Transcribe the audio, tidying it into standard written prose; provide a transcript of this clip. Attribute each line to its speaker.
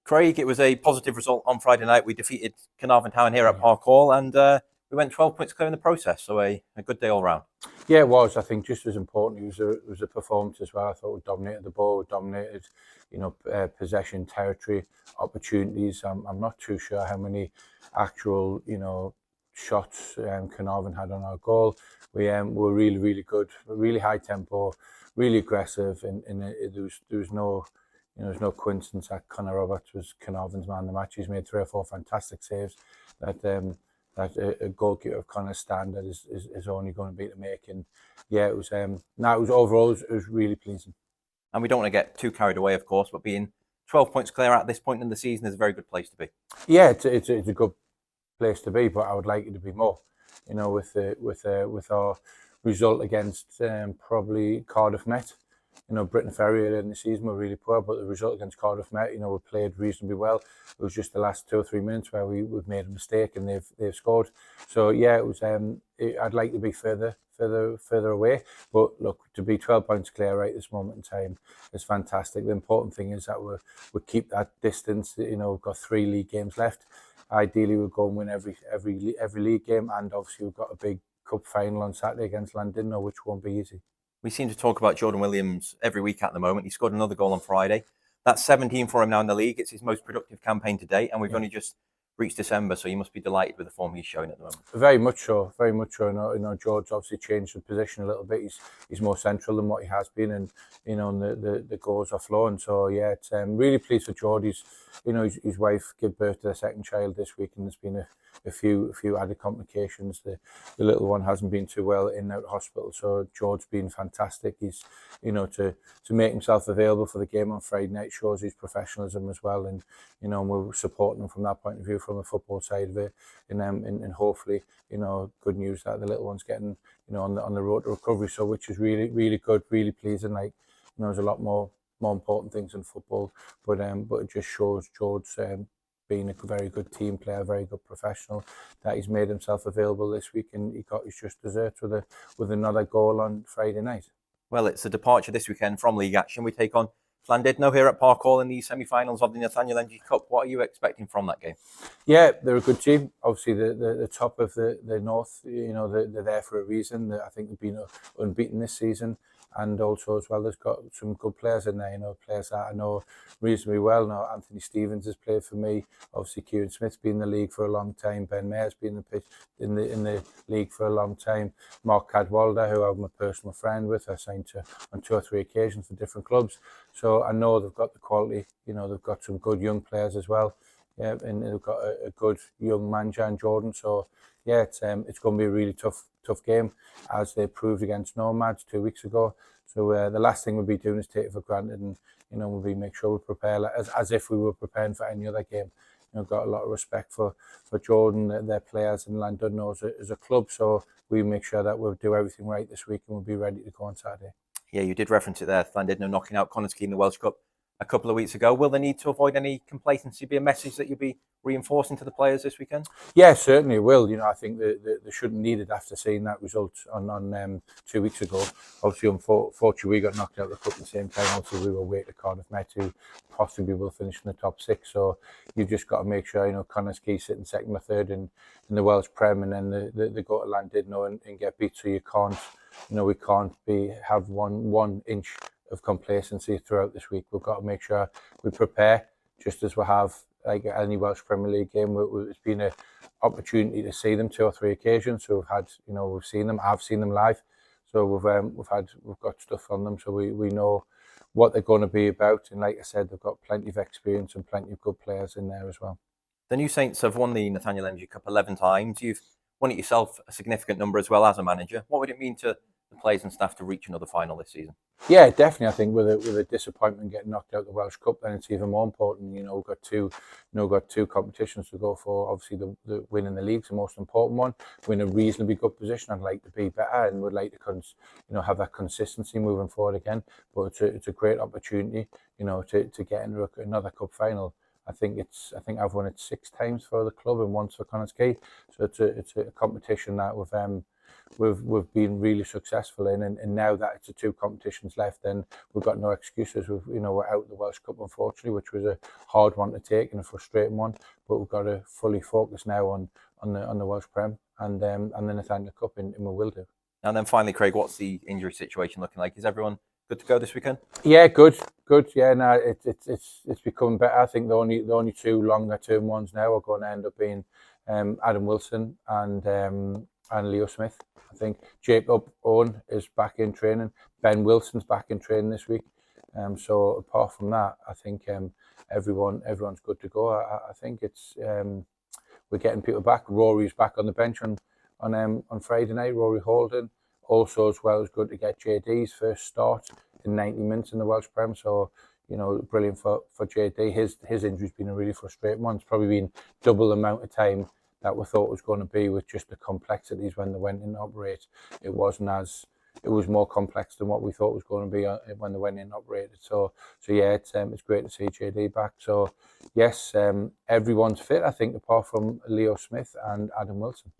Speaker 1: Craig, it was a positive result on Friday night. We defeated Carnarvon Town here at Park Hall, and we went 12 points clear in the process. So a good day all round.
Speaker 2: Yeah, it was. I think just as important, it was a performance as well. I thought we dominated the ball, we dominated, possession, territory, opportunities. I'm not too sure how many actual, shots Carnarvon had on our goal. We were really, really good, really high tempo, really aggressive, and there was no. There's no coincidence that Conor Roberts was Carnarvon's man of the match. He's made 3 or 4 fantastic saves that a goalkeeper of Conor's standard is only going to be to make. And yeah, it was overall it was really pleasing.
Speaker 1: And we don't want to get too carried away, of course, but being 12 points clear at this point in the season is a very good place to be.
Speaker 2: Yeah, it's a good place to be, but I would like it to be more. With our result against probably Cardiff Met. Britain Ferry earlier in the season were really poor, but the result against Cardiff Met, we played reasonably well. It was just the last 2 or 3 minutes where we've made a mistake and they've scored. So yeah, it was. I'd like to be further away, but look, to be 12 points clear right this moment in time is fantastic. The important thing is that we keep that distance. We've got 3 league games left. Ideally, we'll go and win every league game, and obviously we've got a big cup final on Saturday against Llandudno, which won't be easy.
Speaker 1: We seem to talk about Jordan Williams every week at the moment. He scored another goal on Friday. That's 17 for him now in the league. It's his most productive campaign to date, and we've only just reached December, so you must be delighted with the form he's showing at the moment.
Speaker 2: Very much so, very much so. George obviously changed the position a little bit. He's more central than what he has been, and and the goals are flowing. So yeah, it's really pleased for George. His wife gave birth to their second child this week, and there's been a few added complications. The little one hasn't been too well in and out of hospital, so George's been fantastic. He's to make himself available for the game on Friday night shows his professionalism as well, and we're supporting him from that point of view from the football side of it, and hopefully good news that the little one's getting on the road to recovery, so which is really, really good, really pleasing. There's a lot more important things in football, but it just shows George being a very good team player, very good professional, that he's made himself available this week, and he got his just desserts with another goal on Friday night.
Speaker 1: Well, it's a departure this weekend from league action. We take on Llandudno here at Park Hall in the semi-finals of the Nathaniel Energy Cup. What are you expecting from that game?
Speaker 2: Yeah, they're a good team. Obviously, the top of the north, they're there for a reason. I think they've been unbeaten this season. And also as well, there's got some good players in there, players that I know reasonably well. Now, Anthony Stevens has played for me. Obviously, Kieran Smith's been in the league for a long time. Ben Mayer's been in the league for a long time. Mark Cadwalder, who I'm a personal friend with, I signed to on 2 or 3 occasions for different clubs. So I know they've got the quality. They've got some good young players as well. Yeah, and they've got a good young manager in Jordan. So yeah, it's going to be a really tough game, as they proved against Nomads 2 weeks ago. So the last thing we'll be doing is take it for granted, and we'll make sure we prepare as if we were preparing for any other game. Got a lot of respect for Jordan, their players, and Llandudno as a club. So we make sure that we'll do everything right this week, and we'll be ready to go on Saturday.
Speaker 1: Yeah, you did reference it there. Llandudno knocking out Connah's Quay in the Welsh Cup a couple of weeks ago. Will they need to avoid any complacency be a message that you'll be reinforcing to the players this weekend?
Speaker 2: Yeah, certainly it will. I think they shouldn't need it after seeing that result on 2 weeks ago. Obviously, unfortunately, we got knocked out of the cup at the same time. Obviously, we were away to Cardiff Met, who possibly will finish in the top 6. So you've just got to make sure, Connah's Quay sitting second or third in the Welsh Prem, and then they go to Llandudno and get beat. So you can't, we can't have one inch of complacency throughout this week. We've got to make sure we prepare just as we have like any Welsh Premier League game. It's been an opportunity to see them 2 or 3 occasions. So we've seen them. I've seen them live. So we've got stuff on them. So we know what they're going to be about. And like I said, they've got plenty of experience and plenty of good players in there as well.
Speaker 1: The New Saints have won the Nathaniel Energy Cup 11 times. You've won it yourself a significant number as well as a manager. What would it mean to the players and staff to reach another final this season?
Speaker 2: Yeah, definitely. I think with a disappointment getting knocked out of the Welsh Cup, then it's even more important. We've got two competitions to go for. Obviously, the winning the league's the most important one. We're in a reasonably good position. I'd like to be better, and would like to have that consistency moving forward again. But it's a great opportunity, to get into another cup final. I think I've won it 6 times for the club and once for Connah's Quay. So it's a competition that we've been really successful in, and now that it's the 2 competitions left, then we've got no excuses. We're out of the Welsh Cup, unfortunately, which was a hard one to take and a frustrating one, but we've got to fully focus now on the Welsh Prem and the Nathaniel Cup, and we will do.
Speaker 1: And then finally, Craig, what's the injury situation looking like? Is everyone good to go this weekend?
Speaker 2: Yeah, good. Yeah, no, it's becoming better. I think the only 2 longer term ones now are going to end up being Adam Wilson and Leo Smith. I think Jacob Owen is back in training. Ben Wilson's back in training this week. So apart from that, I think everyone's good to go. I think it's we're getting people back. Rory's back on the bench on Friday night. Rory Holden. Also, as well, it's good to get JD's first start in 90 minutes in the Welsh Prem. So, brilliant for JD. His injury's been a really frustrating one. It's probably been double the amount of time that we thought it was going to be, with just the complexities when they went in to operate. It was more complex than what we thought it was going to be when they went in and operated. So yeah, it's great to see JD back. So yes, everyone's fit, I think, apart from Leo Smith and Adam Wilson.